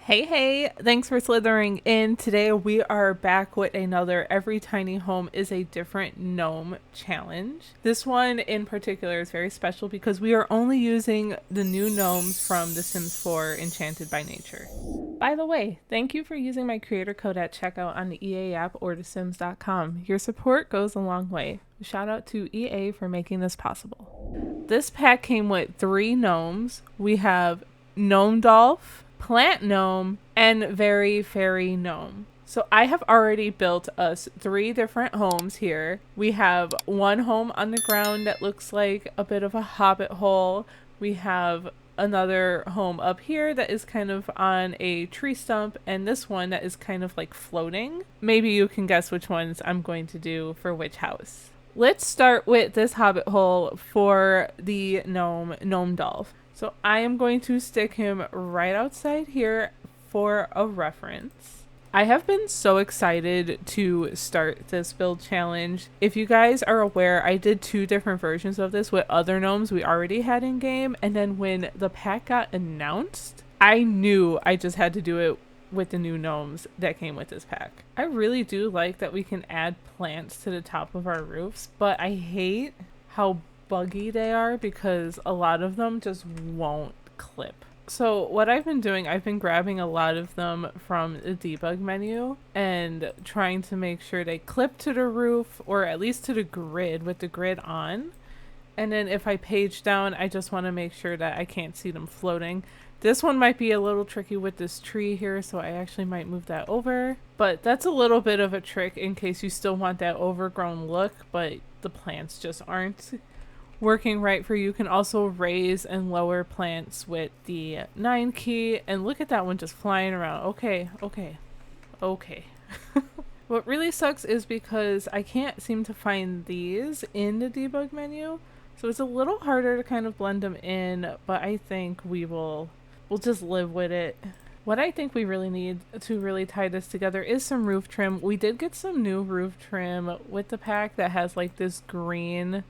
Hey, thanks for slithering in. Today we are back with another Every Tiny Home is a Different Gnome challenge. This one in particular is very special because we are only using the new gnomes from The Sims 4 Enchanted by Nature. By the way, thank you for using my creator code at checkout on the EA app or thesims.com. Your support goes a long way. Shout out to EA for making this possible. This pack came with 3 gnomes. We have Gnomedalf, Plant Gnome, and Very Fairy Gnome. So I have already built us 3 different homes here. We have one home on the ground that looks like a bit of a hobbit hole. We have another home up here that is kind of on a tree stump, and this one that is kind of like floating. Maybe you can guess which ones I'm going to do for which house. Let's start with this hobbit hole for the Gnomedalf. So I am going to stick him right outside here for a reference. I have been so excited to start this build challenge. If you guys are aware, I did 2 different versions of this with other gnomes we already had in game, and then when the pack got announced, I knew I just had to do it with the new gnomes that came with this pack. I really do like that we can add plants to the top of our roofs, but I hate how buggy they are because a lot of them just won't clip. So what I've been doing, I've been grabbing a lot of them from the debug menu and trying to make sure they clip to the roof or at least to the grid with the grid on. And then if I page down, I just want to make sure that I can't see them floating. This one might be a little tricky with this tree here, so I actually might move that over. But that's a little bit of a trick in case you still want that overgrown look, but the plants just aren't working right for you. You can also raise and lower plants with the 9 key, and look at that one just flying around. Okay. What really sucks is because I can't seem to find these in the debug menu, so it's a little harder to kind of blend them in, but I think we'll just live with it. What I think we really need to really tie this together is some roof trim. We did get some new roof trim with the pack that has like this green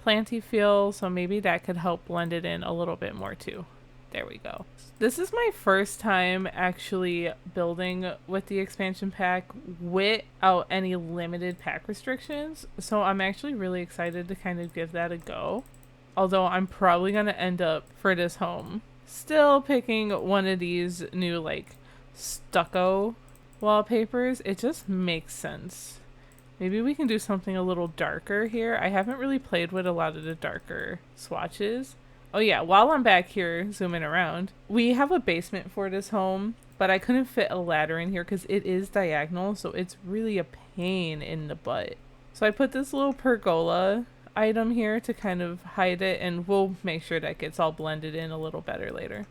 planty feel, so maybe that could help blend it in a little bit more too. There we go. This is my first time actually building with the expansion pack without any limited pack restrictions, so I'm actually really excited to kind of give that a go. Although I'm probably going to end up for this home still picking one of these new like stucco wallpapers. It just makes sense. Maybe we can do something a little darker here. I haven't really played with a lot of the darker swatches. Oh yeah, while I'm back here zooming around, we have a basement for this home, but I couldn't fit a ladder in here because it is diagonal, so it's really a pain in the butt. So I put this little pergola item here to kind of hide it, and we'll make sure that gets all blended in a little better later.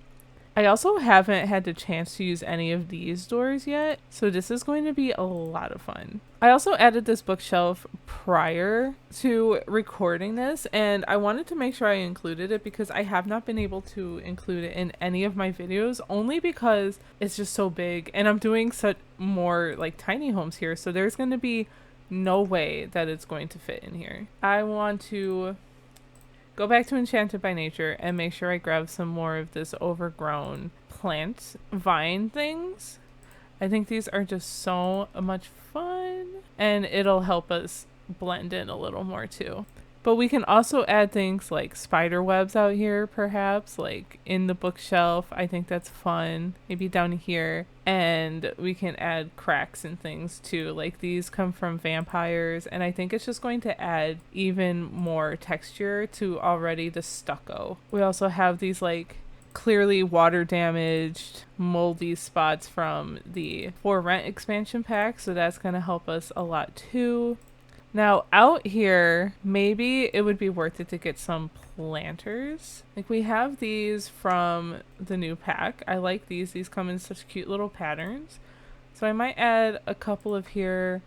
I also haven't had the chance to use any of these doors yet, so this is going to be a lot of fun. I also added this bookshelf prior to recording this, and I wanted to make sure I included it because I have not been able to include it in any of my videos, only because it's just so big, and I'm doing such more like tiny homes here, so there's going to be no way that it's going to fit in here. I want to go back to Enchanted by Nature and make sure I grab some more of this overgrown plant vine things. I think these are just so much fun, and it'll help us blend in a little more too. But we can also add things like spider webs out here, perhaps, like in the bookshelf. I think that's fun. Maybe down here. And we can add cracks and things too. Like these come from vampires, and I think it's just going to add even more texture to already the stucco. We also have these like clearly water damaged moldy spots from the For Rent expansion pack, so that's going to help us a lot too. Now out here, maybe it would be worth it to get some planters. Like we have these from the new pack. I like these. These come in such cute little patterns. So I might add a couple of here,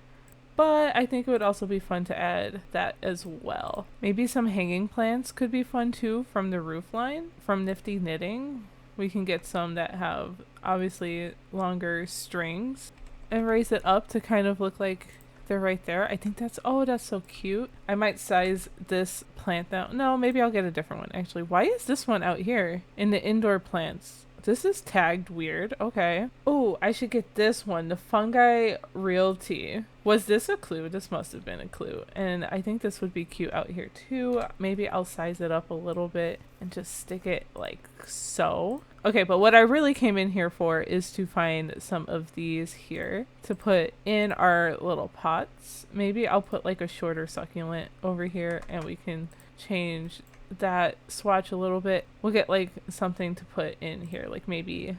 but I think it would also be fun to add that as well. Maybe some hanging plants could be fun too from the roof line. From Nifty Knitting, we can get some that have obviously longer strings and raise it up to kind of look like they're right there. I think that's so cute. I might size this plant down. No, maybe I'll get a different one actually. Why is this one out here in the indoor plants? This is tagged weird. Okay. Oh, I should get this one. The Fungi Realty. Was this a clue? This must have been a clue. And I think this would be cute out here too. Maybe I'll size it up a little bit and just stick it like so. Okay, but what I really came in here for is to find some of these here to put in our little pots. Maybe I'll put like a shorter succulent over here and we can change that swatch a little bit. We'll get like something to put in here, like maybe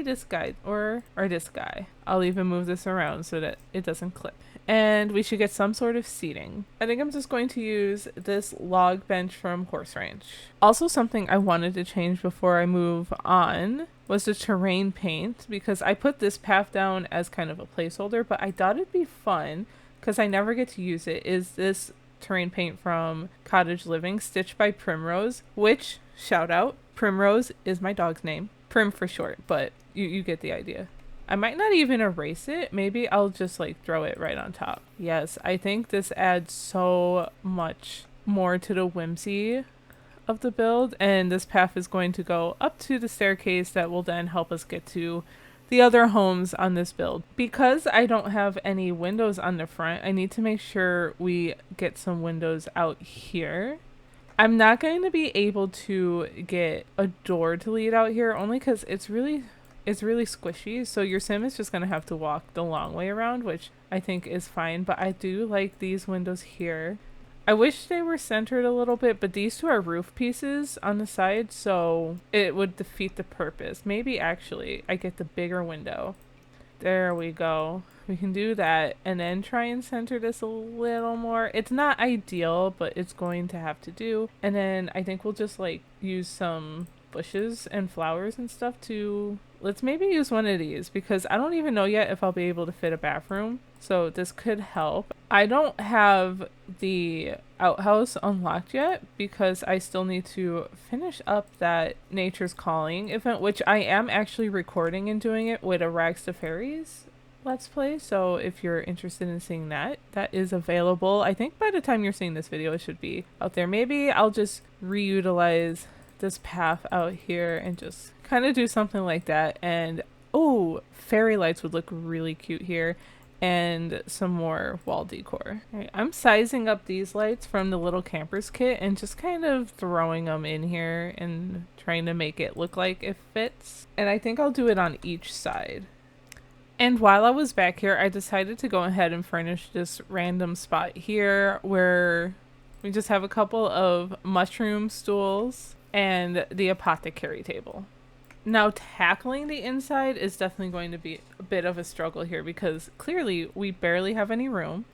this guy or this guy. I'll even move this around so that it doesn't clip. And we should get some sort of seating. I think I'm just going to use this log bench from Horse Ranch. Also, something I wanted to change before I move on was the terrain paint, because I put this path down as kind of a placeholder, but I thought it'd be fun because I never get to use it, is this terrain paint from Cottage Living, stitched by Primrose, which, shout out, Primrose is my dog's name. Prim for short, but you get the idea. I might not even erase it. Maybe I'll just like throw it right on top. Yes, I think this adds so much more to the whimsy of the build, and this path is going to go up to the staircase that will then help us get to the other homes on this build. Because I don't have any windows on the front, I need to make sure we get some windows out here. I'm not going to be able to get a door to lead out here, only because it's really squishy, so your sim is just going to have to walk the long way around, which I think is fine, but I do like these windows here. I wish they were centered a little bit, but these two are roof pieces on the side, so it would defeat the purpose. Maybe actually I get the bigger window. There we go. We can do that and then try and center this a little more. It's not ideal, but it's going to have to do. And then I think we'll just like use some bushes and flowers and stuff to... Let's maybe use one of these, because I don't even know yet if I'll be able to fit a bathroom. So this could help. I don't have the outhouse unlocked yet because I still need to finish up that Nature's Calling event, which I am actually recording and doing it with a Rags to Fairies Let's Play. So if you're interested in seeing that, that is available. I think by the time you're seeing this video, it should be out there. Maybe I'll just reutilize this path out here and just kind of do something like that. And oh, fairy lights would look really cute here, and some more wall decor. All right, I'm sizing up these lights from the little campers kit and just kind of throwing them in here and trying to make it look like it fits. And I think I'll do it on each side. And while I was back here, I decided to go ahead and furnish this random spot here where we just have a couple of mushroom stools and the apothecary table. Now, tackling the inside is definitely going to be a bit of a struggle here because clearly we barely have any room.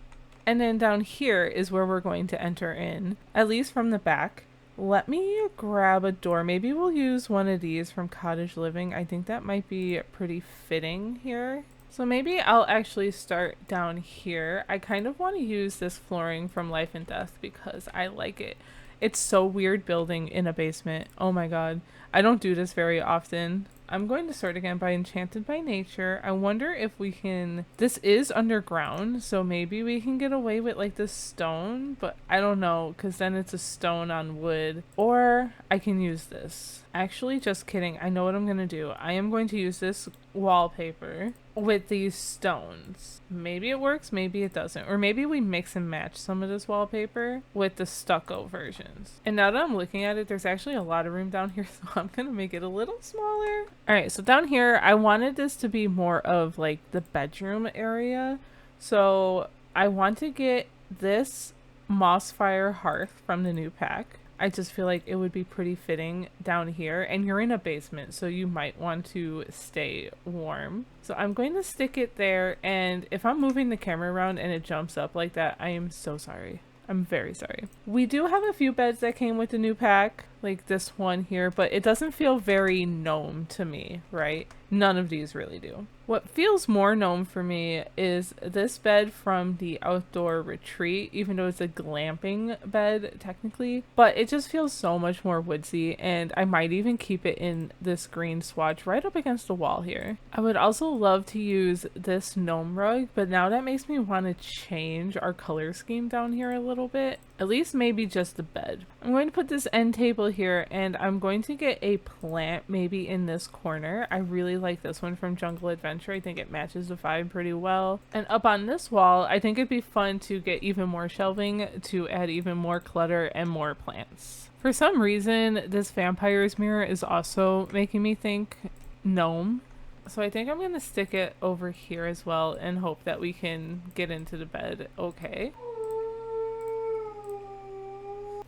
And then down here is where we're going to enter in, at least from the back. Let me grab a door. Maybe we'll use one of these from Cottage Living. I think that might be pretty fitting here. So maybe I'll actually start down here. I kind of want to use this flooring from Life and Death because I like it. It's so weird building in a basement. Oh my god. I don't do this very often. I'm going to start again by Enchanted by Nature. I wonder if we can... This is underground, so maybe we can get away with like this stone, but I don't know, because then it's a stone on wood. Or I can use this. Actually, just kidding. I know what I'm going to do. I am going to use this wallpaper with these stones. Maybe it works, maybe it doesn't. Or maybe we mix and match some of this wallpaper with the stucco versions. And now that I'm looking at it, there's actually a lot of room down here, so I'm gonna make it a little smaller. Alright, so down here, I wanted this to be more of like the bedroom area. So I want to get this Mossfire hearth from the new pack. I just feel like it would be pretty fitting down here, and you're in a basement, so you might want to stay warm. So I'm going to stick it there, and if I'm moving the camera around and it jumps up like that, I am so sorry. I'm very sorry. We do have a few beds that came with the new pack, like this one here, but it doesn't feel very gnome to me, right? None of these really do. What feels more gnome for me is this bed from the outdoor retreat, even though it's a glamping bed technically, but it just feels so much more woodsy, and I might even keep it in this green swatch right up against the wall here. I would also love to use this gnome rug, but now that makes me want to change our color scheme down here a little bit. At least maybe just the bed. I'm going to put this end table here, and I'm going to get a plant maybe in this corner. I really like this one from Jungle Adventure. I think it matches the vibe pretty well. And up on this wall, I think it'd be fun to get even more shelving to add even more clutter and more plants. For some reason, this vampire's mirror is also making me think gnome. So I think I'm going to stick it over here as well and hope that we can get into the bed okay.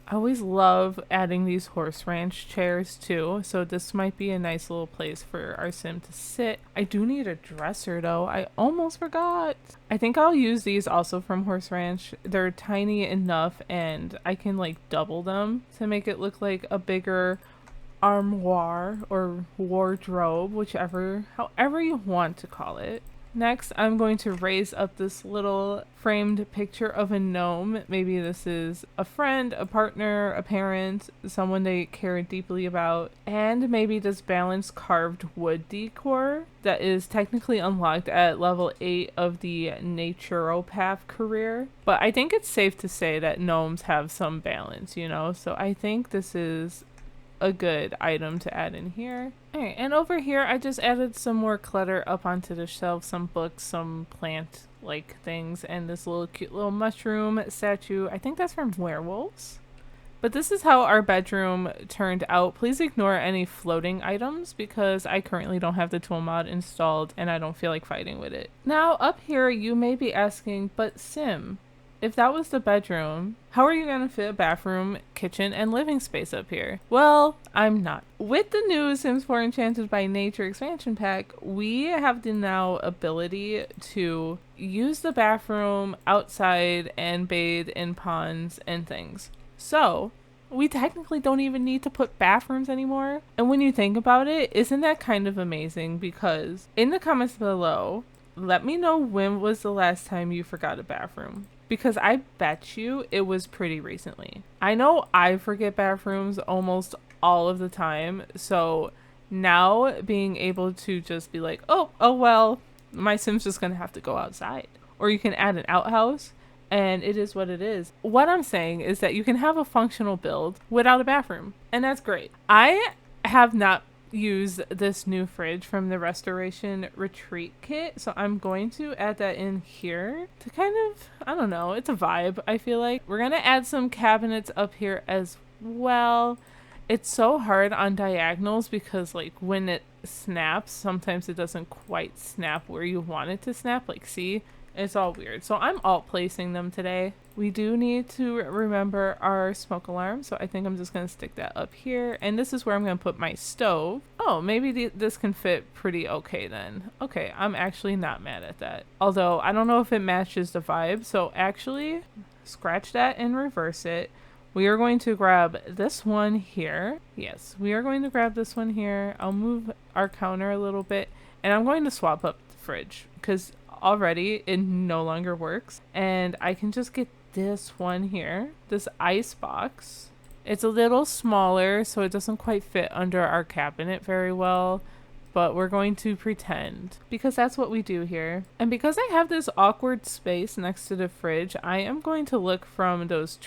I always love adding these horse ranch chairs too, so this might be a nice little place for our sim to sit. I do need a dresser though, I almost forgot. I think I'll use these also from Horse Ranch. They're tiny enough and I can like double them to make it look like a bigger armoire or wardrobe, however you want to call it. Next, I'm going to raise up this little framed picture of a gnome. Maybe this is a friend, a partner, a parent, someone they care deeply about, and maybe this balanced carved wood decor that is technically unlocked at level 8 of the naturopath career. But I think it's safe to say that gnomes have some balance, you know? So I think this is a good item to add in here. Alright, and over here I just added some more clutter up onto the shelf, some books, some plant like things, and this little cute little mushroom statue. I think that's from werewolves. But this is how our bedroom turned out. Please ignore any floating items because I currently don't have the tool mod installed and I don't feel like fighting with it. Now up here you may be asking, but Sim, if that was the bedroom, how are you going to fit a bathroom, kitchen, and living space up here? Well, I'm not. With the new Sims 4 Enchanted by Nature expansion pack, we have the now ability to use the bathroom outside and bathe in ponds and things. So, we technically don't even need to put bathrooms anymore. And when you think about it, isn't that kind of amazing? Because in the comments below, let me know when was the last time you forgot a bathroom. Because I bet you it was pretty recently. I know I forget bathrooms almost all of the time. So now being able to just be like, oh well, my Sim's just gonna have to go outside. Or you can add an outhouse and it is what it is. What I'm saying is that you can have a functional build without a bathroom. And that's great. I have not use this new fridge from the restoration retreat kit, so I'm going to add that in here to kind of, I don't know, it's a vibe. I feel like we're gonna add some cabinets up here as well. It's so hard on diagonals because like when it snaps, sometimes it doesn't quite snap where you want it to snap. Like see, it's all weird. So I'm alt placing them today. We do need to remember our smoke alarm, so I think I'm just going to stick that up here. And this is where I'm going to put my stove. Oh, maybe this can fit pretty okay then. Okay, I'm actually not mad at that. Although, I don't know if it matches the vibe, so actually, scratch that and reverse it. We are going to grab this one here. Yes, we are going to grab this one here. I'll move our counter a little bit, and I'm going to swap up the fridge, because already it no longer works. And I can just get this one here, this ice box. It's a little smaller, so it doesn't quite fit under our cabinet very well, but we're going to pretend because that's what we do here. And because I have this awkward space next to the fridge, I am going to look from those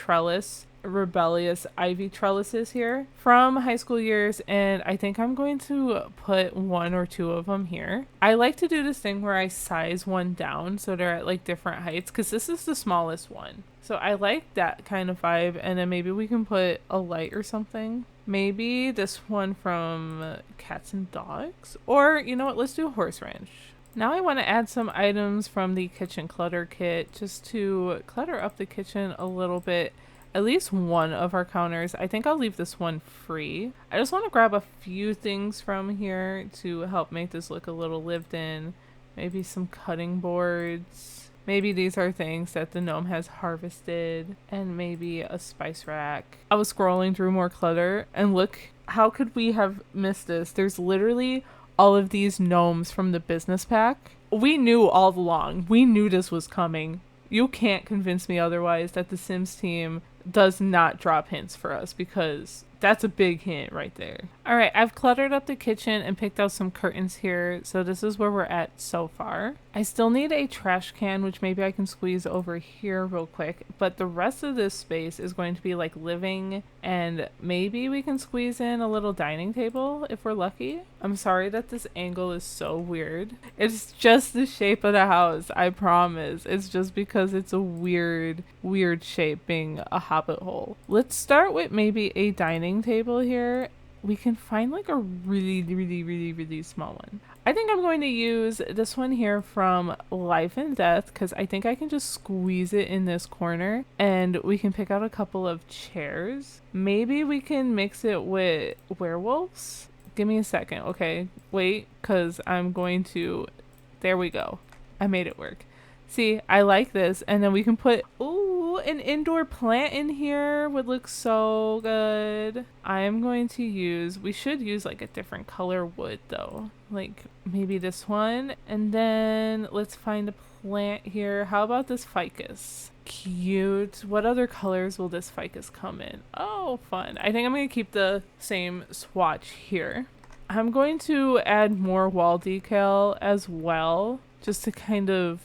rebellious ivy trellises here from high school years, and I think I'm going to put 1 or 2 of them here. I like to do this thing where I size one down so they're at like different heights because this is the smallest one. So I like that kind of vibe, and then maybe we can put a light or something. Maybe this one from Cats and Dogs, or you know what, let's do a Horse Ranch. Now I want to add some items from the kitchen clutter kit just to clutter up the kitchen a little bit. At least one of our counters. I think I'll leave this one free. I just want to grab a few things from here to help make this look a little lived in. Maybe some cutting boards. Maybe these are things that the gnome has harvested. And maybe a spice rack. I was scrolling through more clutter and look, how could we have missed this? There's literally all of these gnomes from the business pack. We knew all along. We knew this was coming. You can't convince me otherwise that the Sims team does not drop hints for us, because That's a big hint right there. All right, I've cluttered up the kitchen and picked out some curtains here, so this is where we're at so far. I still need a trash can, which maybe I can squeeze over here real quick, but the rest of this space is going to be like living, and maybe we can squeeze in a little dining table if we're lucky. I'm sorry that this angle is so weird. It's just the shape of the house, I promise. It's just because it's a weird shape being a hobbit hole. Let's start with maybe a dining table here. We can find like a really small one. I think I'm going to use this one here from Life and Death because I think I can just squeeze it in this corner, and we can pick out a couple of chairs. Maybe we can mix it with werewolves. Give me a second. Okay, wait, because I'm going to, there we go. I made it work. See, I like this. And then we can put, ooh, an indoor plant in here would look so good. I am going to use, we should use like a different color wood though. Like maybe this one. And then let's find a plant here. How about this ficus? Cute. What other colors will this ficus come in? Oh, fun. I think I'm going to keep the same swatch here. I'm going to add more wall decal as well, just to kind of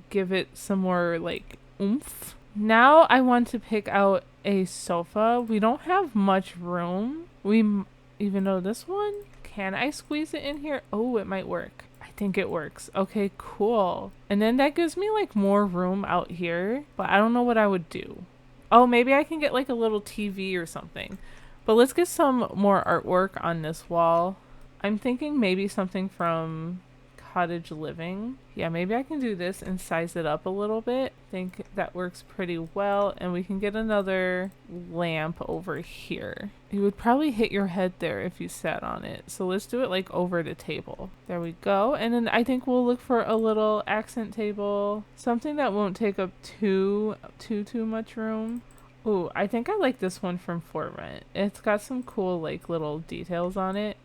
give it some more like oomph. Now I want to pick out a sofa. We don't have much room. Even though this one, can I squeeze it in here? Oh, it might work. I think it works. Okay, cool. And then that gives me like more room out here, but I don't know what I would do. Oh, maybe I can get like a little TV or something. But let's get some more artwork on this wall. I'm thinking maybe something from Cottage Living. Yeah, maybe I can do this and size it up a little bit. I think that works pretty well. And we can get another lamp over here. You would probably hit your head there if you sat on it. So let's do it like over the table. There we go. And then I think we'll look for a little accent table. Something that won't take up too much room. Ooh, I think I like this one from For Rent. It's got some cool like little details on it.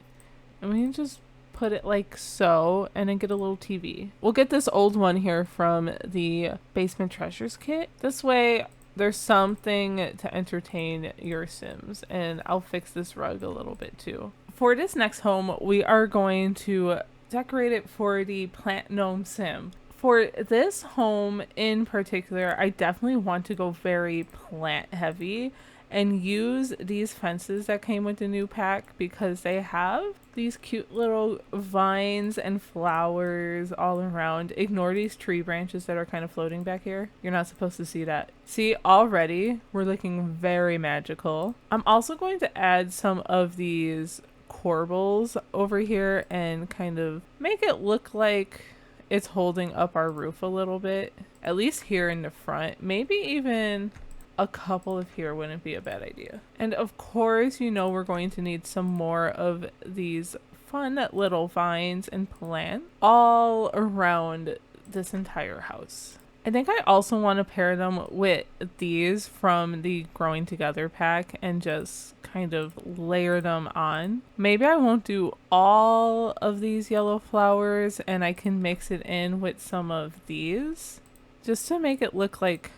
And we can just put it like so and then get a little TV. We'll get this old one here from the Basement Treasures kit. This way there's something to entertain your Sims, and I'll fix this rug a little bit too. For this next home, we are going to decorate it for the Plant Gnome Sim. For this home in particular, I definitely want to go very plant heavy and use these fences that came with the new pack because they have these cute little vines and flowers all around. Ignore these tree branches that are kind of floating back here. You're not supposed to see that. See, already we're looking very magical. I'm also going to add some of these corbels over here and kind of make it look like it's holding up our roof a little bit, at least here in the front. Maybe even a couple of here wouldn't be a bad idea. And of course, you know, we're going to need some more of these fun little vines and plants all around this entire house. I think I also want to pair them with these from the Growing Together pack and just kind of layer them on. Maybe I won't do all of these yellow flowers, and I can mix it in with some of these just to make it look like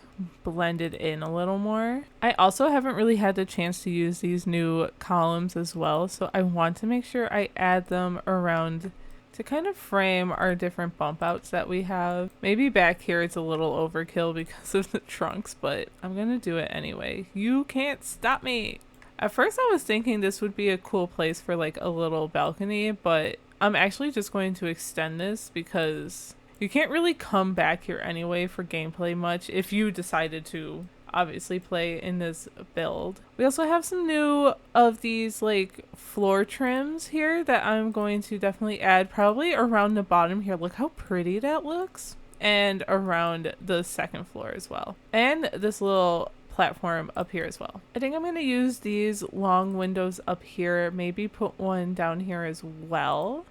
blended in a little more. I also haven't really had the chance to use these new columns as well, so I want to make sure I add them around to kind of frame our different bump outs that we have. Maybe back here it's a little overkill because of the trunks, but I'm gonna do it anyway. You can't stop me. At first I was thinking this would be a cool place for like a little balcony, but I'm actually just going to extend this because you can't really come back here anyway for gameplay much if you decided to obviously play in this build. We also have some new of these like floor trims here that I'm going to definitely add probably around the bottom here. Look how pretty that looks. And around the second floor as well. And this little platform up here as well. I think I'm going to use these long windows up here, maybe put one down here as well.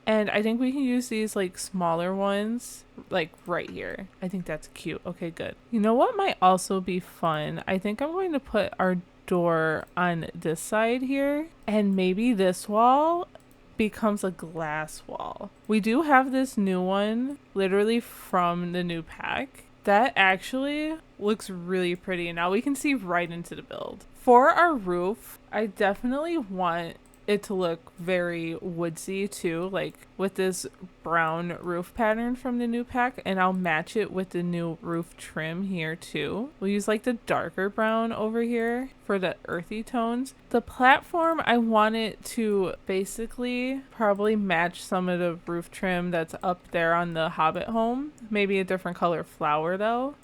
And I think we can use these like smaller ones like right here. I think that's cute. Okay, good. You know what might also be fun? I think I'm going to put our door on this side here, and maybe this wall becomes a glass wall. We do have this new one literally from the new pack, That actually looks really pretty. Now we can see right into the build. For our roof, I definitely want it to look very woodsy too, like with this brown roof pattern from the new pack, and I'll match it with the new roof trim here too. We'll use like the darker brown over here for the earthy tones. The platform, I want it to basically probably match some of the roof trim that's up there on the Hobbit home. Maybe a different color flower though.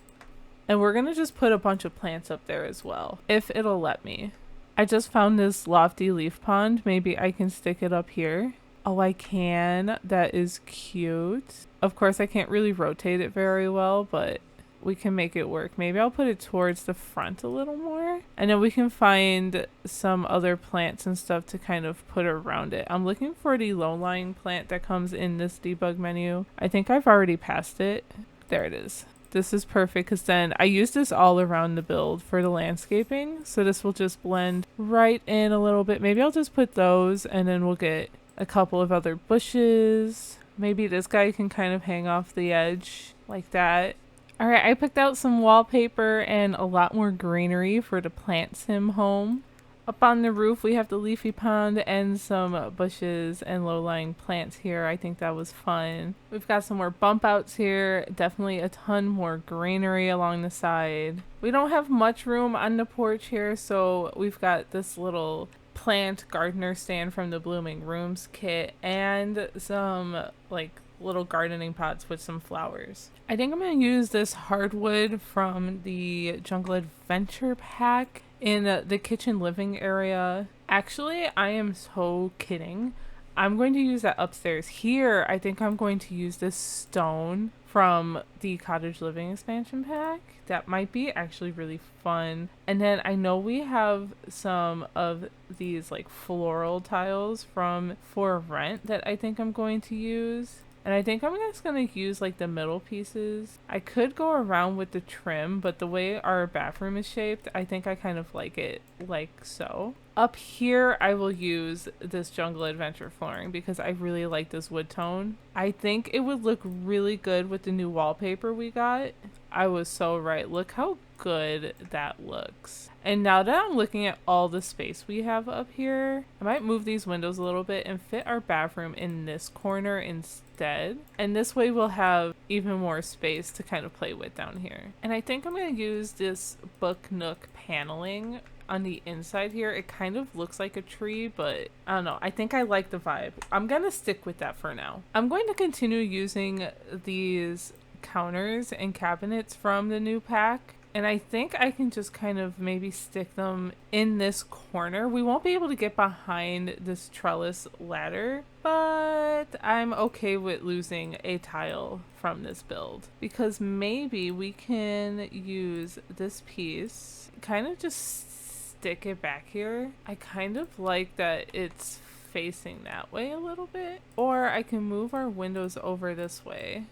And we're gonna just put a bunch of plants up there as well, if it'll let me. I just found this lofty leaf pond. Maybe I can stick it up here. Oh, I can. That is cute. Of course, I can't really rotate it very well, but we can make it work. Maybe I'll put it towards the front a little more. And then we can find some other plants and stuff to kind of put around it. I'm looking for the low-lying plant that comes in this debug menu. I think I've already passed it. There it is. This is perfect because then I use this all around the build for the landscaping. So this will just blend right in a little bit. Maybe I'll just put those and then we'll get a couple of other bushes. Maybe this guy can kind of hang off the edge like that. All right, I picked out some wallpaper and a lot more greenery for the plant sim home. Up on the roof, we have the leafy pond and some bushes and low-lying plants here. I think that was fun. We've got some more bump outs here. Definitely a ton more greenery along the side. We don't have much room on the porch here, so we've got this little plant gardener stand from the Blooming Rooms kit and some like little gardening pots with some flowers. I think I'm going to use this hardwood from the Jungle Adventure pack in the kitchen living area. Actually, I am so kidding. I'm going to use that upstairs. Here, I think I'm going to use this stone from the cottage living expansion pack. That might be actually really fun. And then I know we have some of these like floral tiles from For Rent that I think I'm going to use. And I think I'm just going to use like the middle pieces. I could go around with the trim, but the way our bathroom is shaped, I think I kind of like it like so. Up here, I will use this Jungle Adventure flooring because I really like this wood tone. I think it would look really good with the new wallpaper we got. I was so right. Look how good that looks. And now that I'm looking at all the space we have up here, I might move these windows a little bit and fit our bathroom in this corner instead. And this way we'll have even more space to kind of play with down here. And I think I'm going to use this book nook paneling on the inside here. It kind of looks like a tree, but I don't know. I think I like the vibe. I'm going to stick with that for now. I'm going to continue using these counters and cabinets from the new pack. And I think I can just kind of maybe stick them in this corner. We won't be able to get behind this trellis ladder, but I'm okay with losing a tile from this build because maybe we can use this piece, kind of just stick it back here. I kind of like that it's facing that way a little bit, or I can move our windows over this way.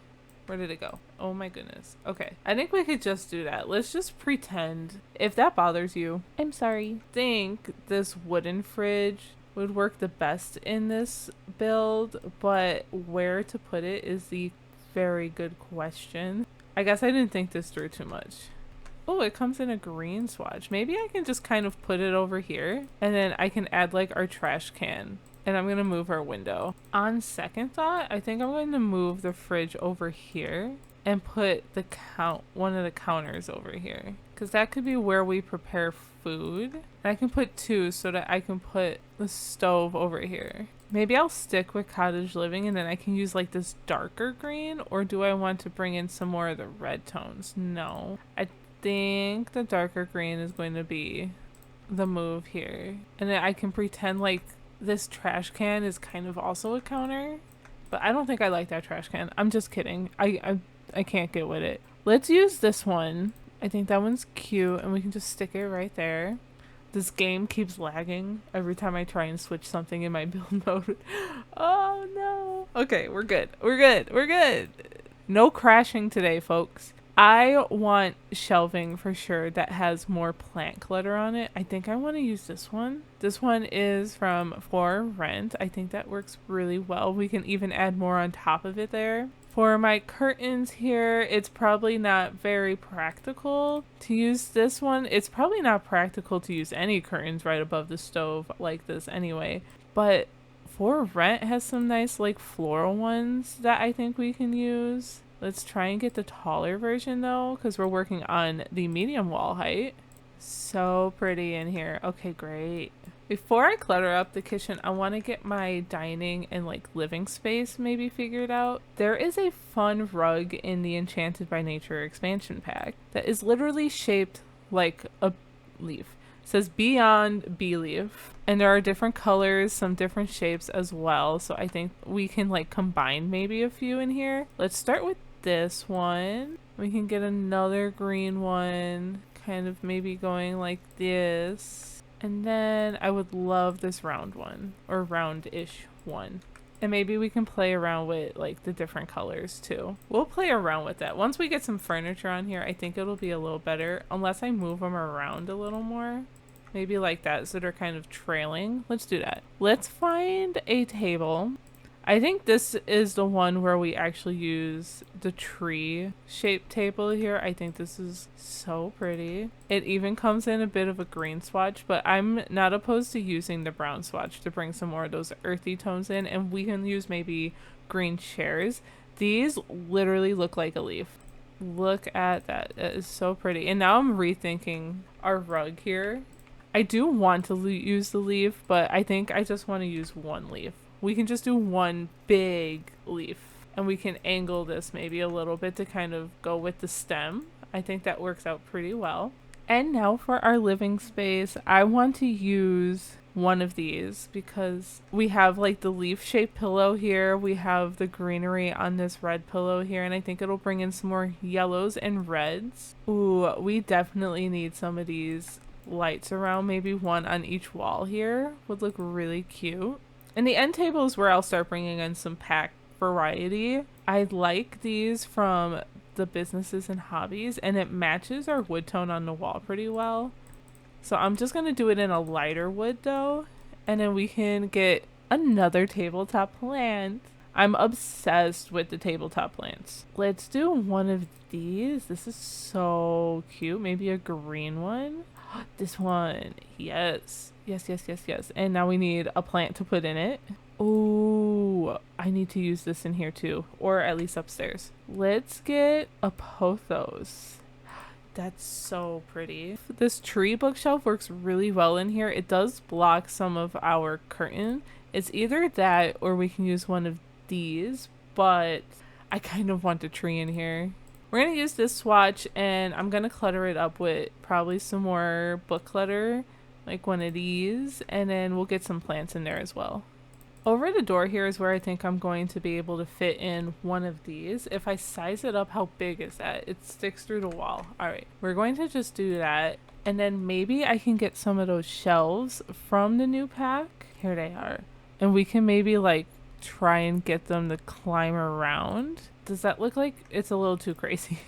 Where did it go? Oh my goodness. Okay. I think we could just do that. Let's just pretend. If that bothers you, I'm sorry. I think this wooden fridge would work the best in this build, but where to put it is the very good question. I guess I didn't think this through too much. Oh, it comes in a green swatch. Maybe I can just kind of put it over here and then I can add like our trash can. And I'm going to move our window. On second thought, I think I'm going to move the fridge over here and put the one of the counters over here. Because that could be where we prepare food. And I can put two so that I can put the stove over here. Maybe I'll stick with cottage living and then I can use like this darker green. Or do I want to bring in some more of the red tones? No. I think the darker green is going to be the move here. And then I can pretend like this trash can is kind of also a counter, but I don't think I like that trash can. I'm just kidding. I can't get with it. Let's use this one. I think that one's cute and we can just stick it right there. This game keeps lagging every time I try and switch something in my build mode. Oh no. Okay, we're good. We're good. We're good. No crashing today, folks. I want shelving for sure that has more plant clutter on it. I think I want to use this one. This one is from For Rent. I think that works really well. We can even add more on top of it there. For my curtains here, it's probably not very practical to use this one. It's probably not practical to use any curtains right above the stove like this anyway. But For Rent has some nice like floral ones that I think we can use. Let's try and get the taller version though, because we're working on the medium wall height. So pretty in here. Okay, great. Before I clutter up the kitchen, I want to get my dining and like living space maybe figured out. There is a fun rug in the Enchanted by Nature expansion pack that is literally shaped like a leaf. It says Beyond Bee Leaf. And there are different colors, some different shapes as well. So I think we can like combine maybe a few in here. Let's start with this one. We can get another green one, kind of maybe going like this. And then I would love this round one, or round-ish one. And maybe we can play around with like the different colors too. We'll play around with that. Once we get some furniture on here, I think it'll be a little better, unless I move them around a little more. Maybe like that, so they're kind of trailing. Let's do that. Let's find a table. I think this is the one where we actually use the tree shaped table here. I think this is so pretty. It even comes in a bit of a green swatch, but I'm not opposed to using the brown swatch to bring some more of those earthy tones in, and we can use maybe green chairs. These literally look like a leaf. Look at that. It is so pretty. And now I'm rethinking our rug here. I do want to use the leaf, but I think I just want to use one leaf. We can just do one big leaf, and we can angle this maybe a little bit to kind of go with the stem. I think that works out pretty well. And now for our living space, I want to use one of these because we have like the leaf shaped pillow here. We have the greenery on this red pillow here, and I think it'll bring in some more yellows and reds. Ooh, we definitely need some of these lights around. Maybe one on each wall here would look really cute. And the end table is where I'll start bringing in some pack variety. I like these from the businesses and hobbies, and it matches our wood tone on the wall pretty well. So I'm just going to do it in a lighter wood though, and then we can get another tabletop plant. I'm obsessed with the tabletop plants. Let's do one of these. This is so cute. Maybe a green one. This one. Yes. Yes. And now we need a plant to put in it. Oh, I need to use this in here too, or at least upstairs. Let's get a pothos. That's so pretty. This tree bookshelf works really well in here. It does block some of our curtain. It's either that or we can use one of these, but I kind of want a tree in here. We're going to use this swatch, and I'm going to clutter it up with probably some more book clutter, like one of these, and then we'll get some plants in there as well. Over the door here is where I think I'm going to be able to fit in one of these. If I size it up, how big is that? It sticks through the wall. All right, we're going to just do that, and then maybe I can get some of those shelves from the new pack. Here they are. And we can maybe like try and get them to climb around. Does that look like it's a little too crazy?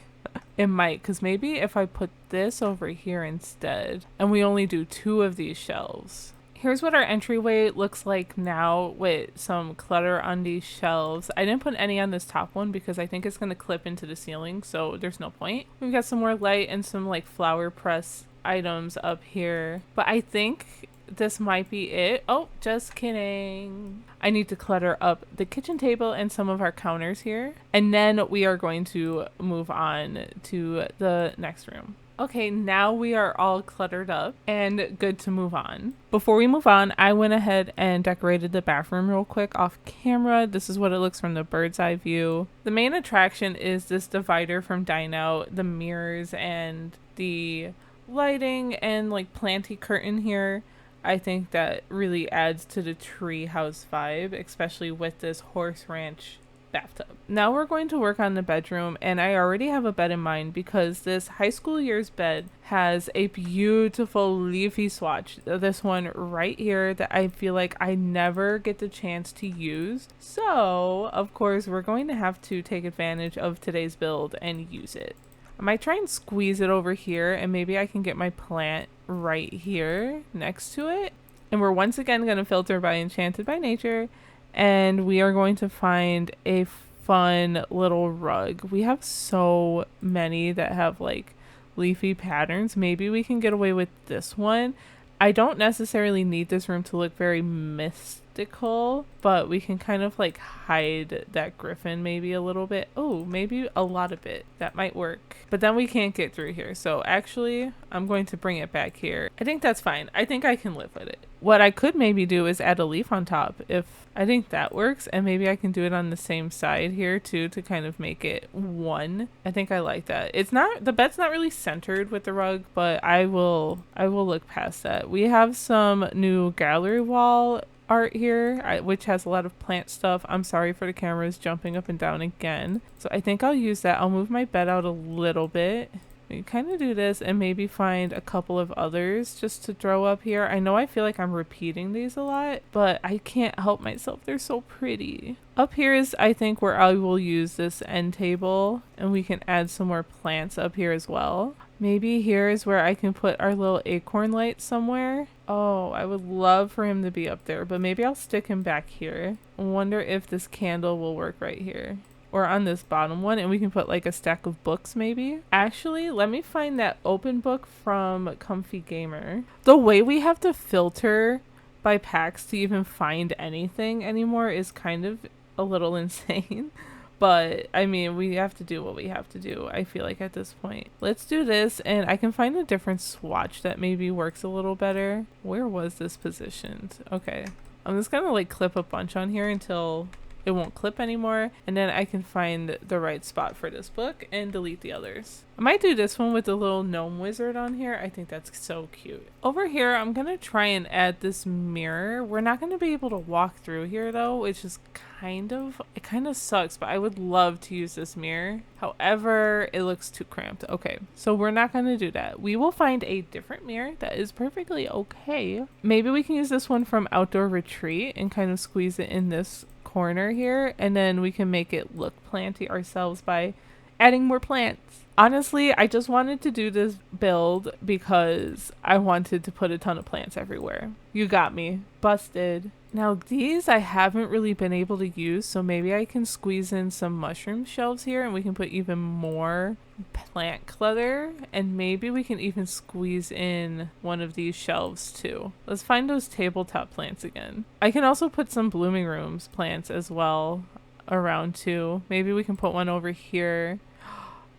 It might, because maybe if I put this over here instead, and we only do 2 of these shelves. Here's what our entryway looks like now with some clutter on these shelves. I didn't put any on this top one because I think it's going to clip into the ceiling, so there's no point. We've got some more light and some like flower press items up here, but I think this might be it. Oh, just kidding. I need to clutter up the kitchen table and some of our counters here, and then we are going to move on to the next room. Okay, now we are all cluttered up and good to move on. Before we move on, I went ahead and decorated the bathroom real quick off camera. This is what it looks from the bird's eye view. The main attraction is this divider from Dine Out, the mirrors and the lighting and like planty curtain here. I think that really adds to the tree house vibe, especially with this horse ranch bathtub. Now we're going to work on the bedroom, and I already have a bed in mind because this high school year's bed has a beautiful leafy swatch. This one right here that I feel like I never get the chance to use. So, of course, we're going to have to take advantage of today's build and use it. I might try and squeeze it over here, and maybe I can get my plant right here next to it. And we're once again going to filter by Enchanted by Nature, and we are going to find a fun little rug. We have so many that have like leafy patterns. Maybe we can get away with this one. I don't necessarily need this room to look very mystical, but we can kind of like hide that griffin maybe a little bit. Oh, maybe a lot of it. That might work. But then we can't get through here. So actually, I'm going to bring it back here. I think that's fine. I think I can live with it. What I could maybe do is add a leaf on top if I think that works, and maybe I can do it on the same side here too to kind of make it one. I think I like that. It's not, the bed's not really centered with the rug, but I will look past that. We have some new gallery wall art here, which has a lot of plant stuff. I'm sorry for the cameras jumping up and down again. So I think I'll use that. I'll move my bed out a little bit. We kind of do this and maybe find a couple of others just to throw up here. I know I feel like I'm repeating these a lot, but I can't help myself. They're so pretty. Up here is, I think, where I will use this end table, and we can add some more plants up here as well. Maybe here is where I can put our little acorn light somewhere. Oh, I would love for him to be up there, but maybe I'll stick him back here. I wonder if this candle will work right here. Or on this bottom one, and we can put like a stack of books maybe. Actually, let me find that open book from Comfy Gamer. The way we have to filter by packs to even find anything anymore is kind of a little insane. But I mean, we have to do what we have to do, I feel like, at this point. Let's do this, and I can find a different swatch that maybe works a little better. Where was this positioned? Okay, I'm just gonna like clip a bunch on here until it won't clip anymore, and then I can find the right spot for this book and delete the others. I might do this one with the little gnome wizard on here. I think that's so cute. Over here, I'm gonna try and add this mirror. We're not gonna be able to walk through here though, which is kind of sucks, but I would love to use this mirror. However, it looks too cramped. Okay, so we're not gonna do that. We will find a different mirror that is perfectly okay. Maybe we can use this one from Outdoor Retreat and kind of squeeze it in this corner here, and then we can make it look planty ourselves by adding more plants. Honestly, I just wanted to do this build because I wanted to put a ton of plants everywhere. You got me. Busted. Now these I haven't really been able to use, so maybe I can squeeze in some mushroom shelves here and we can put even more plant clutter, and maybe we can even squeeze in one of these shelves too. Let's find those tabletop plants again. I can also put some blooming rooms plants as well around too. Maybe we can put one over here.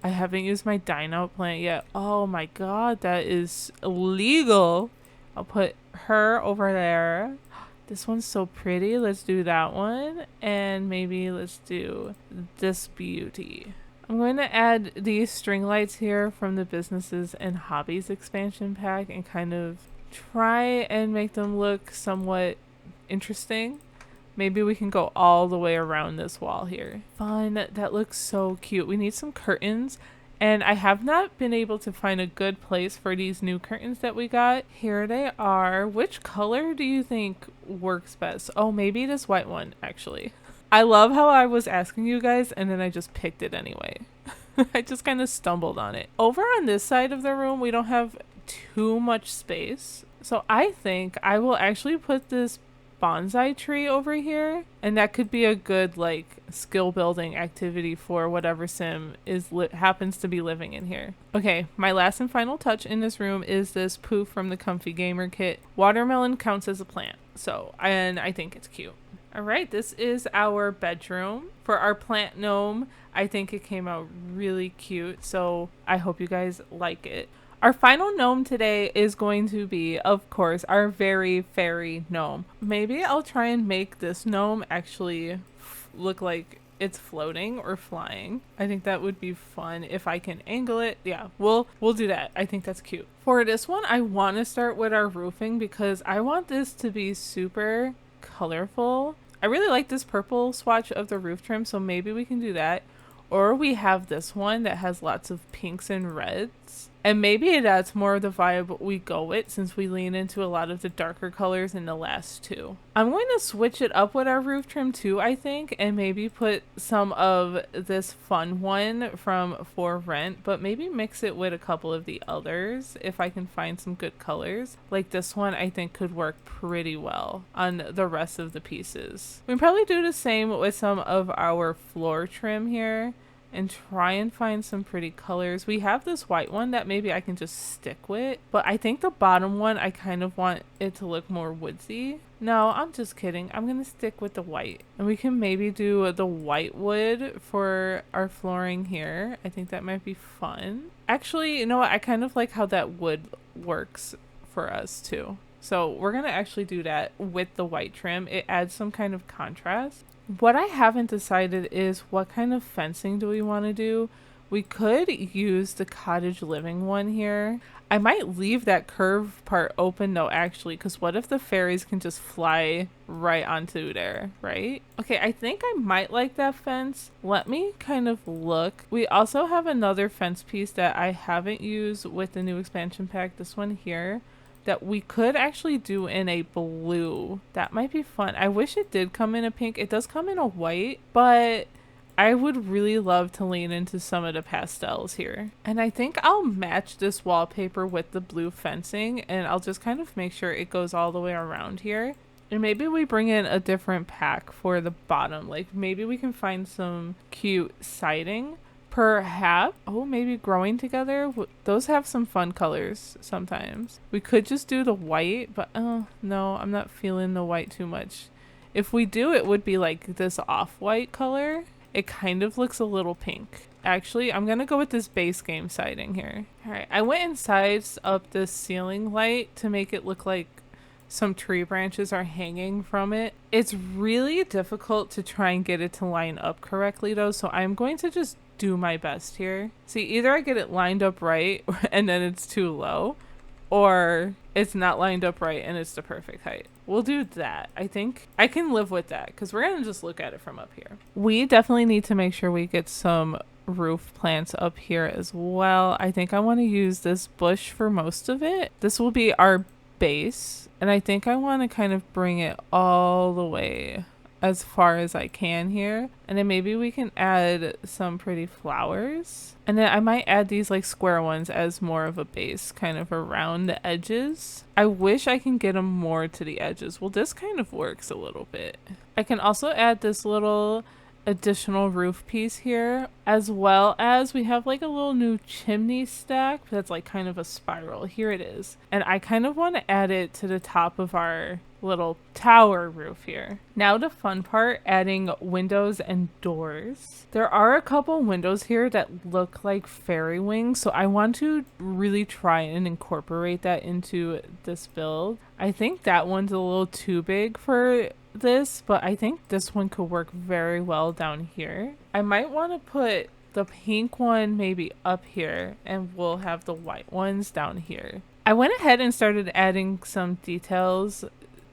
I haven't used my dine out plant yet. Oh my god, that is illegal. I'll put her over there. This one's so pretty. Let's do that one. And maybe let's do this beauty. I'm going to add these string lights here from the Businesses and Hobbies expansion pack and kind of try and make them look somewhat interesting. Maybe we can go all the way around this wall here. Fun. That looks so cute. We need some curtains, and I have not been able to find a good place for these new curtains that we got. Here they are. Which color do you think works best? Oh, maybe this white one, actually. I love how I was asking you guys, and then I just picked it anyway. I just kind of stumbled on it. Over on this side of the room, we don't have too much space. So I think I will actually put this bonsai tree over here, and that could be a good like skill building activity for whatever sim is happens to be living in here. Okay, my last and final touch in this room is this poof from the Comfy Gamer kit. Watermelon counts as a plant, so and I think it's cute. All right, this is our bedroom for our plant gnome. I think it came out really cute, so I hope you guys like it. Our final gnome today is going to be, of course, our very fairy gnome. Maybe I'll try and make this gnome actually look like it's floating or flying. I think that would be fun if I can angle it. Yeah, we'll do that. I think that's cute. For this one, I want to start with our roofing because I want this to be super colorful. I really like this purple swatch of the roof trim, so maybe we can do that. Or we have this one that has lots of pinks and reds. And maybe that's more of the vibe we go with since we lean into a lot of the darker colors in the last two. I'm going to switch it up with our roof trim too, I think, and maybe put some of this fun one from For Rent, but maybe mix it with a couple of the others if I can find some good colors. Like this one I think could work pretty well on the rest of the pieces. We can probably do the same with some of our floor trim here and try and find some pretty colors. We have this white one that maybe I can just stick with, but I think the bottom one I kind of want it to look more woodsy. No, I'm just kidding. I'm gonna stick with the white, and we can maybe do the white wood for our flooring here. I think that might be fun. Actually, you know what? I kind of like how that wood works for us too. So we're gonna actually do that with the white trim. It adds some kind of contrast. What I haven't decided is what kind of fencing do we want to do. We could use the cottage living one here. I might leave that curved part open though, actually, because what if the fairies can just fly right onto there, right? Okay, I think I might like that fence. Let me kind of look. We also have another fence piece that I haven't used with the new expansion pack, this one here, that we could actually do in a blue. That might be fun. I wish it did come in a pink. It does come in a white, but I would really love to lean into some of the pastels here. And I think I'll match this wallpaper with the blue fencing, and I'll just kind of make sure it goes all the way around here. And maybe we bring in a different pack for the bottom. Like maybe we can find some cute siding. Perhaps, oh, maybe growing together. Those have some fun colors sometimes. We could just do the white, but oh, no, I'm not feeling the white too much. If we do, it would be like this off-white color. It kind of looks a little pink. Actually, I'm going to go with this base game siding here. All right, I went and sized up this ceiling light to make it look like some tree branches are hanging from it. It's really difficult to try and get it to line up correctly though, so I'm going to just do my best here. See, either I get it lined up right and then it's too low, or it's not lined up right and it's the perfect height. We'll do that. I think I can live with that because we're going to just look at it from up here. We definitely need to make sure we get some roof plants up here as well. I think I want to use this bush for most of it. This will be our base, and I think I want to kind of bring it all the way as far as I can here, and then maybe we can add some pretty flowers, and then I might add these like square ones as more of a base kind of around the edges. I wish I can get them more to the edges. Well, this kind of works a little bit. I can also add this little additional roof piece here, as well as we have like a little new chimney stack that's like kind of a spiral. Here it is, and I kind of want to add it to the top of our little tower roof here. Now the fun part, adding windows and doors. There are a couple windows here that look like fairy wings, so I want to really try and incorporate that into this build. I think that one's a little too big for this, but I think this one could work very well down here. I might want to put the pink one maybe up here, and we'll have the white ones down here. I went ahead and started adding some details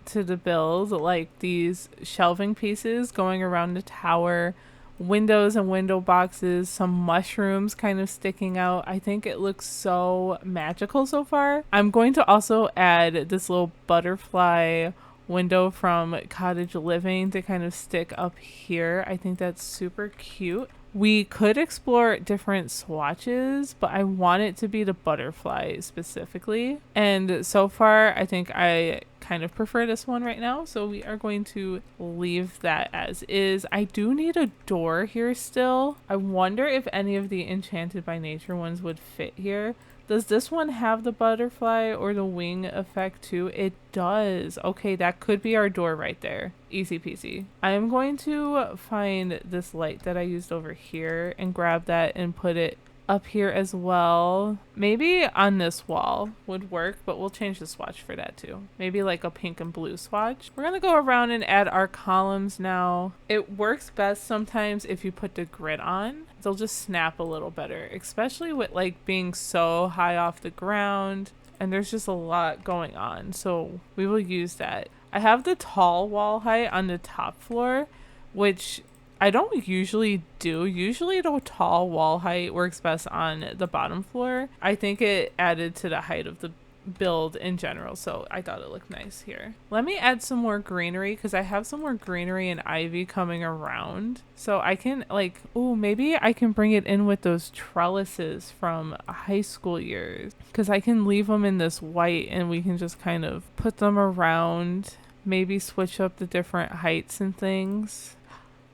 to the build, like these shelving pieces going around the tower, windows and window boxes, some mushrooms kind of sticking out. I think it looks so magical so far. I'm going to also add this little butterfly window from Cottage Living to kind of stick up here. I think that's super cute. We could explore different swatches, but I want it to be the butterfly specifically. And so far, I think I kind of prefer this one right now, so we are going to leave that as is. I do need a door here still. I wonder if any of the Enchanted by Nature ones would fit here. Does this one have the butterfly or the wing effect too? It does. Okay, that could be our door right there. Easy peasy. I am going to find this light that I used over here and grab that and put it up here as well. Maybe on this wall would work, but we'll change the swatch for that too. Maybe like a pink and blue swatch. We're gonna go around and add our columns now. It works best sometimes if you put the grid on. They'll just snap a little better, especially with like being so high off the ground and there's just a lot going on, so we will use that. I have the tall wall height on the top floor, which I don't usually do. Usually the tall wall height works best on the bottom floor. I think it added to the height of the build in general, so I thought it looked nice here. Let me add some more greenery because I have some more greenery and ivy coming around, so I can like, oh, maybe I can bring it in with those trellises from high school years, because I can leave them in this white and we can just kind of put them around, maybe switch up the different heights and things.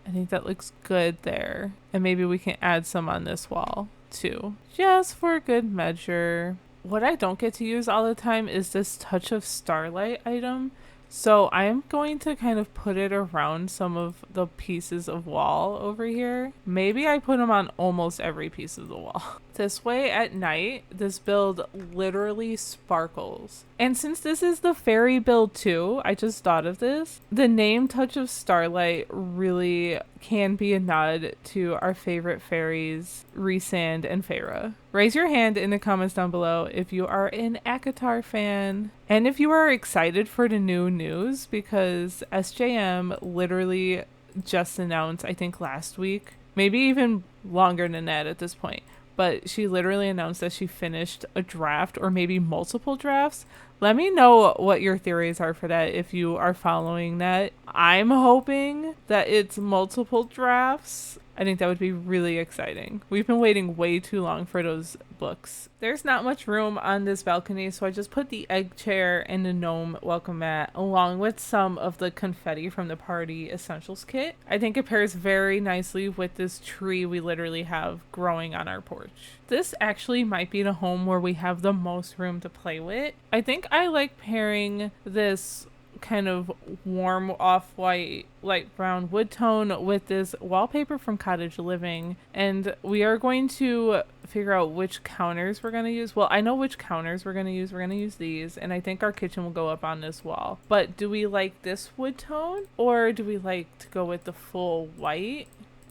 I think that looks good there, and maybe we can add some on this wall too, just for good measure. What I don't get to use all the time is this touch of starlight item. So I am going to kind of put it around some of the pieces of wall over here. Maybe I put them on almost every piece of the wall. This way at night, this build literally sparkles. And since this is the fairy build too, I just thought of this. The name Touch of Starlight really can be a nod to our favorite fairies, Rhysand and Feyre. Raise your hand in the comments down below if you are an ACOTAR fan. And if you are excited for the new news, because SJM literally just announced, I think last week, maybe even longer than that at this point, but she literally announced that she finished a draft or maybe multiple drafts. Let me know what your theories are for that if you are following that. I'm hoping that it's multiple drafts. I think that would be really exciting. We've been waiting way too long for those books. There's not much room on this balcony, so I just put the egg chair and the gnome welcome mat along with some of the confetti from the party essentials kit. I think it pairs very nicely with this tree we literally have growing on our porch. This actually might be the home where we have the most room to play with. I think I like pairing this kind of warm off-white light brown wood tone with this wallpaper from Cottage Living, and we are going to figure out which counters we're going to use. Well, I know which counters we're going to use. We're going to use these, and I think our kitchen will go up on this wall. But do we like this wood tone, or do we like to go with the full white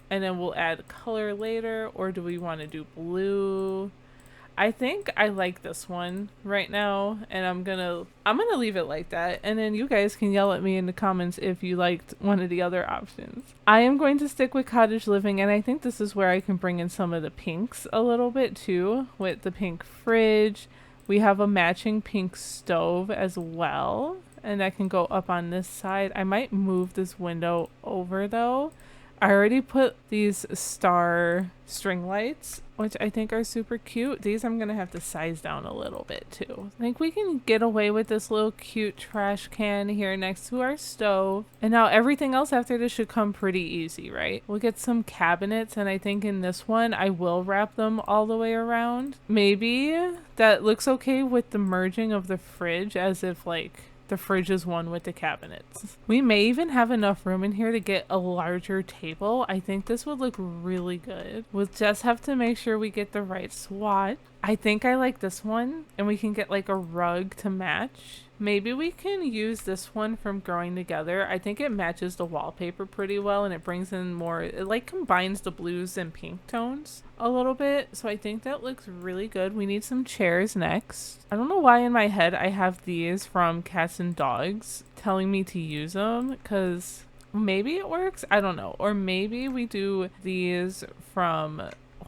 and then we'll add color later, or do we want to do blue? I think I like this one right now, and I'm gonna leave it like that, and then you guys can yell at me in the comments if you liked one of the other options. I am going to stick with Cottage Living, and I think this is where I can bring in some of the pinks a little bit too, with the pink fridge. We have a matching pink stove as well, and that can go up on this side. I might move this window over though. I already put these star string lights, which I think are super cute. These I'm going to have to size down a little bit too. I think we can get away with this little cute trash can here next to our stove. And now everything else after this should come pretty easy, right? We'll get some cabinets, and I think in this one I will wrap them all the way around. Maybe that looks okay with the merging of the fridge, as if like the fridge is one with the cabinets. We may even have enough room in here to get a larger table. I think this would look really good. We'll just have to make sure we get the right swatch. I think I like this one, and we can get like a rug to match. Maybe we can use this one from Growing Together. I think it matches the wallpaper pretty well, and it brings in more, it like combines the blues and pink tones a little bit. So I think that looks really good. We need some chairs next. I don't know why in my head I have these from Cats and Dogs telling me to use them, because maybe it works. I don't know. Or maybe we do these from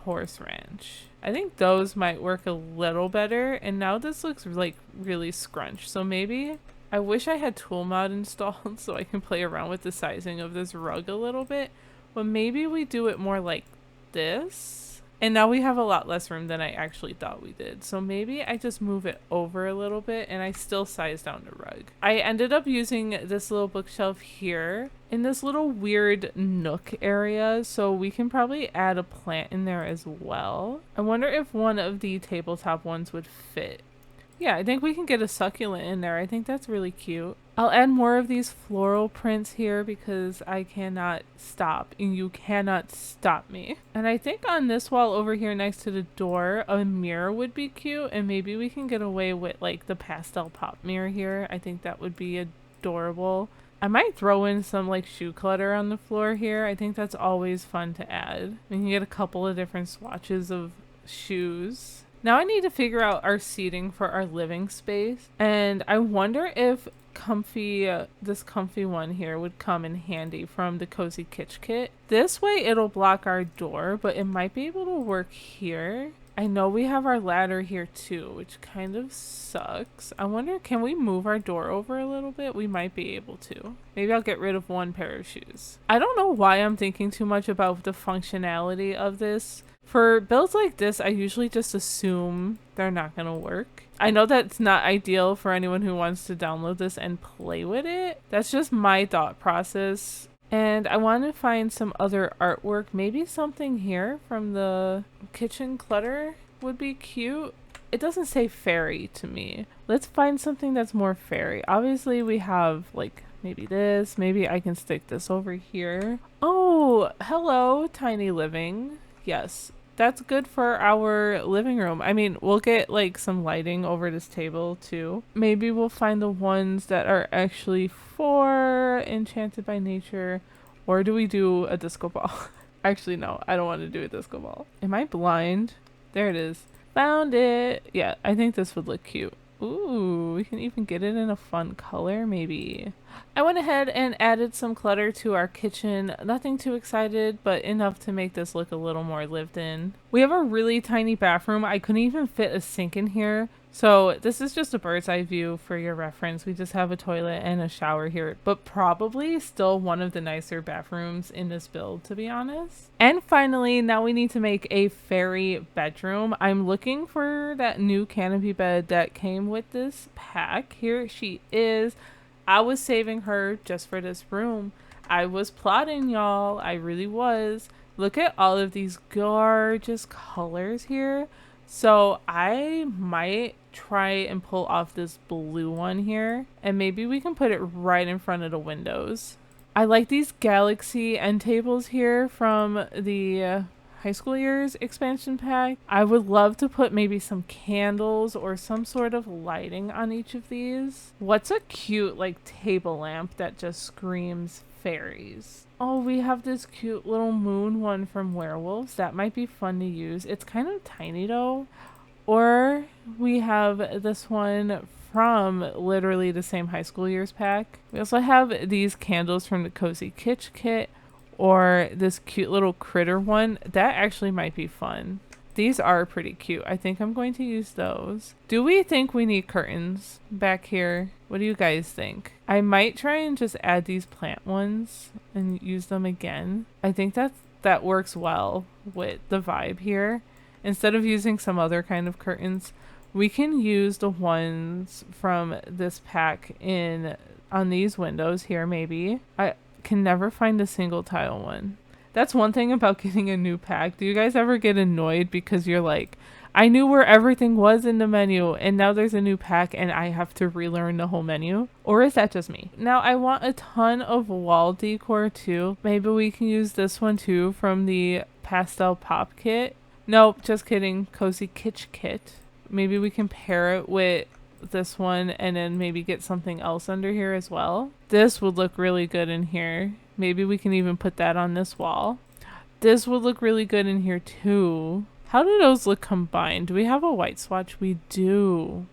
Horse Ranch. I think those might work a little better, and now this looks like really scrunched, so maybe I wish I had tool mod installed so I can play around with the sizing of this rug a little bit, but maybe we do it more like this. And now we have a lot less room than I actually thought we did. So maybe I just move it over a little bit and I still size down the rug. I ended up using this little bookshelf here in this little weird nook area. So we can probably add a plant in there as well. I wonder if one of the tabletop ones would fit. Yeah, I think we can get a succulent in there. I think that's really cute. I'll add more of these floral prints here because I cannot stop, and you cannot stop me. And I think on this wall over here next to the door, a mirror would be cute, and maybe we can get away with like the pastel pop mirror here. I think that would be adorable. I might throw in some like shoe clutter on the floor here. I think that's always fun to add. We can get a couple of different swatches of shoes. Now I need to figure out our seating for our living space, and I wonder if this comfy one here would come in handy from the Cozy Kitch kit. This way it'll block our door, but it might be able to work here. I know we have our ladder here too, which kind of sucks. I wonder, can we move our door over a little bit? We might be able to. Maybe I'll get rid of one pair of shoes. I don't know why I'm thinking too much about the functionality of this. For builds like this, I usually just assume they're not going to work. I know that's not ideal for anyone who wants to download this and play with it. That's just my thought process. And I want to find some other artwork. Maybe something here from the kitchen clutter would be cute. It doesn't say fairy to me. Let's find something that's more fairy. Obviously we have like maybe this. Maybe I can stick this over here. Oh, hello, tiny living. Yes, that's good for our living room. I mean, we'll get like some lighting over this table too. Maybe we'll find the ones that are actually for Enchanted by Nature. Or do we do a disco ball? Actually, no, I don't want to do a disco ball. Am I blind? There it is. Found it. Yeah, I think this would look cute. Ooh, we can even get it in a fun color, maybe. I went ahead and added some clutter to our kitchen. Nothing too excited, but enough to make this look a little more lived in. We have a really tiny bathroom. I couldn't even fit a sink in here. So this is just a bird's eye view for your reference. We just have a toilet and a shower here, but probably still one of the nicer bathrooms in this build, to be honest. And finally, now we need to make a fairy bedroom. I'm looking for that new canopy bed that came with this pack. Here she is. I was saving her just for this room. I was plotting, y'all. I really was. Look at all of these gorgeous colors here. So I might try and pull off this blue one here, and maybe we can put it right in front of the windows. I like these galaxy end tables here from the high school years expansion pack. I would love to put maybe some candles or some sort of lighting on each of these. What's a cute like table lamp that just screams fairies? Oh, we have this cute little moon one from Werewolves. That might be fun to use. It's kind of tiny though. Or we have this one from literally the same high school years pack. We also have these candles from the Cozy Kitch kit, or this cute little critter one. That actually might be fun. These are pretty cute. I think I'm going to use those. Do we think we need curtains back here? What do you guys think? I might try and just add these plant ones and use them again. I think that works well with the vibe here. Instead of using some other kind of curtains, we can use the ones from this pack on these windows here maybe. I can never find a single tile one. That's one thing about getting a new pack. Do you guys ever get annoyed because you're like, I knew where everything was in the menu and now there's a new pack and I have to relearn the whole menu? Or is that just me? Now I want a ton of wall decor too. Maybe we can use this one too from the pastel pop kit. Nope, just kidding. Cozy Kitch kit. Maybe we can pair it with this one and then maybe get something else under here as well. This would look really good in here. Maybe we can even put that on this wall. This would look really good in here too. How do those look combined? Do we have a white swatch? We do.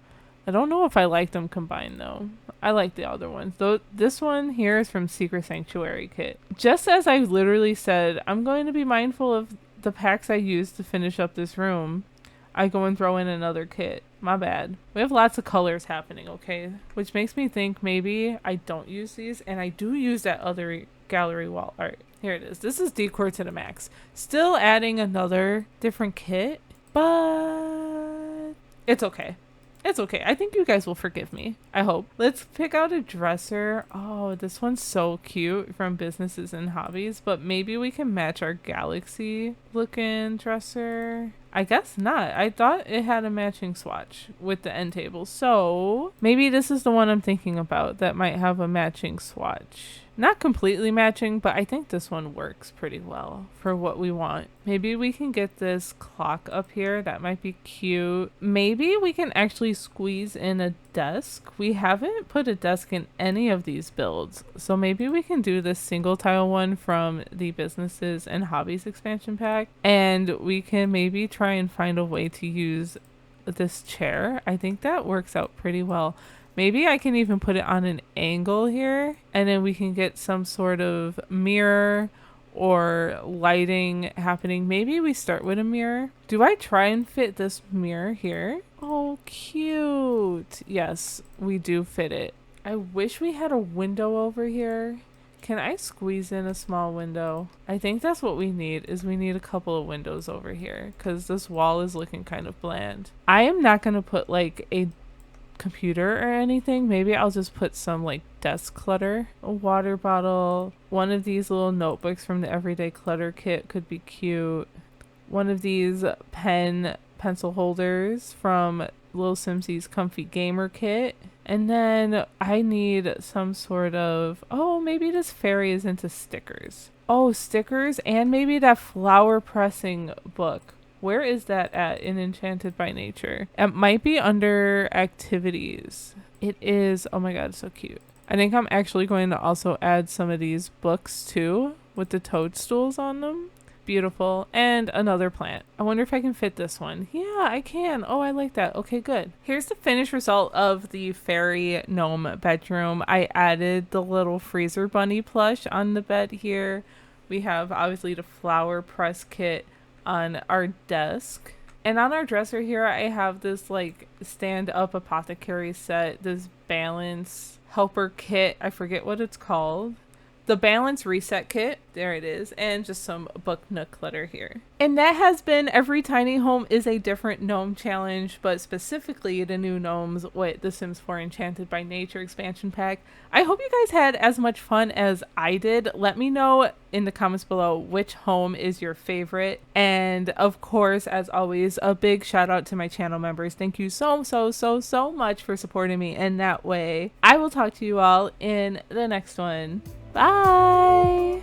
I don't know if I like them combined though. I like the other ones. Though this one here is from Secret Sanctuary kit. Just as I literally said, I'm going to be mindful of the packs I use to finish up this room. I go and throw in another kit. My bad. We have lots of colors happening, okay? Which makes me think maybe I don't use these, and I do use that other gallery wall art. Here it is. This is decor to the max. Still adding another different kit, but it's okay. It's okay. I think you guys will forgive me. I hope. Let's pick out a dresser. Oh, this one's so cute from Businesses and Hobbies, but maybe we can match our galaxy looking dresser. I guess not. I thought it had a matching swatch with the end table. So maybe this is the one I'm thinking about that might have a matching swatch. Not completely matching, but I think this one works pretty well for what we want. Maybe we can get this clock up here. That might be cute. Maybe we can actually squeeze in a desk. We haven't put a desk in any of these builds. So maybe we can do this single tile one from the Businesses and Hobbies expansion pack. And we can maybe try and find a way to use this chair. I think that works out pretty well. Maybe I can even put it on an angle here, and then we can get some sort of mirror or lighting happening. Maybe we start with a mirror. Do I try and fit this mirror here? Oh, cute. Yes, we do fit it. I wish we had a window over here. Can I squeeze in a small window? I think that's what we need, is we need a couple of windows over here because this wall is looking kind of bland. I am not going to put like a computer or anything. Maybe I'll just put some like desk clutter. A water bottle. One of these little notebooks from the Everyday Clutter kit could be cute. One of these pencil holders from Lil Simsy's Comfy Gamer kit. And then I need some sort of, oh, maybe this fairy is into stickers. Oh, stickers and maybe that flower pressing book. Where is that at in Enchanted by Nature? It might be under activities. It is, oh my god, so cute. I think I'm actually going to also add some of these books too with the toadstools on them. Beautiful. And another plant. I wonder if I can fit this one. Yeah, I can. Oh, I like that. Okay, good. Here's the finished result of the fairy gnome bedroom. I added the little freezer bunny plush on the bed here. We have obviously the flower press kit on our desk. And on our dresser here, I have this like stand up apothecary set, this balance helper kit. I forget what it's called. The balance reset kit, there it is, and just some book nook clutter here. And that has been Every Tiny Home is a Different Gnome challenge, but specifically the new gnomes with The Sims 4 Enchanted by Nature expansion pack. I hope you guys had as much fun as I did. Let me know in the comments below which home is your favorite. And of course, as always, a big shout out to my channel members. Thank you so much for supporting me in that way. I will talk to you all in the next one. Bye!